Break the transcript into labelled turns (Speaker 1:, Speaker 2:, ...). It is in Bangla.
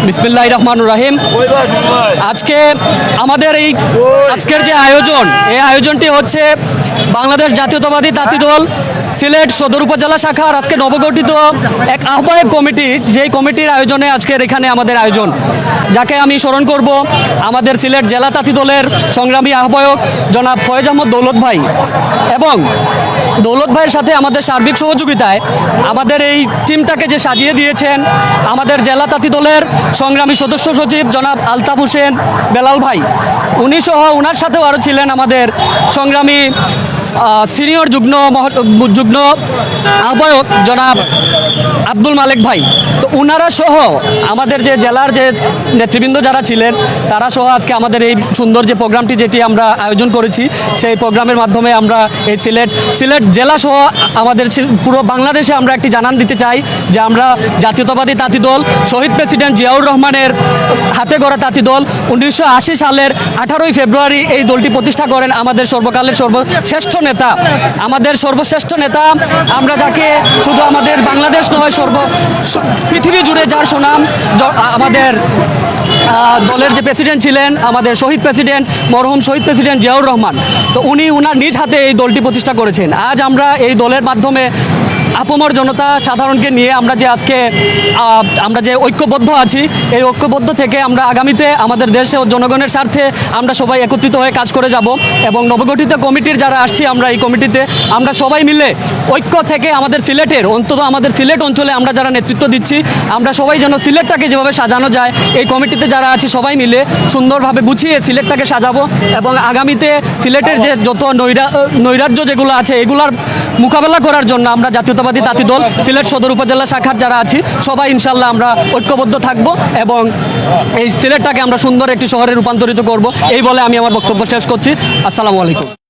Speaker 1: বিসমিল্লাহির রহমানির রহিম। আজকে আমাদের আজকের যে আয়োজন, এই আয়োজনটি হচ্ছে বাংলাদেশ জাতীয়তাবাদী তাঁতি দল সিলেট সদর উপজেলা শাখার আজকে নবগঠিত এক আহ্বায়ক কমিটি, যেই কমিটির আয়োজনে আজকের এখানে আমাদের আয়োজন, যাকে আমি স্মরণ করব আমাদের সিলেট জেলা তাঁতি দলের সংগ্রামী আহ্বায়ক জনাব ফয়েজ আহমদ দৌলত ভাই। এবং দৌলত ভাইয়ের সাথে আমাদের সার্বিক সহযোগিতায় আমাদের এই টিমটাকে যে সাজিয়ে দিয়েছেন আমাদের জেলা তাঁতি দলের সংগ্রামী সদস্য সচিব জনাব আলতাফ হোসেন বেলাল ভাই, উনি সহ ওনার সাথেও আরও ছিলেন আমাদের সংগ্রামী সিনিয়র যুগ্ম আহ্বায়ক জনাব আব্দুল মালিক ভাই। তো ওনারা সহ আমাদের যে জেলার যে নেতৃবৃন্দ যারা ছিলেন তারা সহ আজকে আমাদের এই সুন্দর যে প্রোগ্রামটি যেটি আমরা আয়োজন করেছি, সেই প্রোগ্রামের মাধ্যমে আমরা এই সিলেট জেলা সহ আমাদের পুরো বাংলাদেশে আমরা একটি জানান দিতে চাই যে আমরা জাতীয়তাবাদী তাঁতি দল, শহীদ প্রেসিডেন্ট জিয়াউর রহমানের হাতে গড়া তাঁতি দল। 1980 সালের 18ই ফেব্রুয়ারি এই দলটি প্রতিষ্ঠা করেন আমাদের সর্বকালের সর্বশ্রেষ্ঠ নেতা, আমাদের সর্বশ্রেষ্ঠ নেতা, আমরা যাকে শুধু আমাদের বাংলাদেশ নয় পৃথিবী জুড়ে যার সুনাম, আমাদের দলের যে প্রেসিডেন্ট ছিলেন আমাদের শহীদ প্রেসিডেন্ট মরহুম শহীদ প্রেসিডেন্ট জিয়াউর রহমান। তো উনি ওনার নিজ হাতে এই দলটি প্রতিষ্ঠা করেছেন। আজ আমরা এই দলের মাধ্যমে আপামর জনতা সাধারণকে নিয়ে আমরা যে ঐক্যবদ্ধ আছি, এই ঐক্যবদ্ধ থেকে আমরা আগামীতে আমাদের দেশ ও জনগণের স্বার্থে আমরা সবাই একত্রিত হয়ে কাজ করে যাব। এবং নবগঠিত কমিটির যারা আসছি আমরা এই কমিটিতে আমরা সবাই মিলে ঐক্য থেকে আমাদের সিলেটের, অন্তত আমাদের সিলেট অঞ্চলে আমরা যারা নেতৃত্ব দিচ্ছি, আমরা সবাই যেন সিলেটটাকে যেভাবে সাজানো যায় এই কমিটিতে যারা আছি সবাই মিলে সুন্দরভাবে গুছিয়ে সিলেটটাকে সাজাবো। এবং আগামীতে সিলেটের যে যত নৈরাজ্য যেগুলো আছে এগুলার মোকাবেলা করার জন্য আমরা জাতীয়তাবাদী তাঁতি দল সিলেট সদর উপজেলা শাখার যারা আছি সবাই ইনশাল্লাহ আমরা ঐক্যবদ্ধ থাকব এবং এই সিলেটটাকে আমরা সুন্দর একটি শহরে রূপান্তরিত করব। এই বলে আমি আমার বক্তব্য শেষ করছি। আসসালামু আলাইকুম।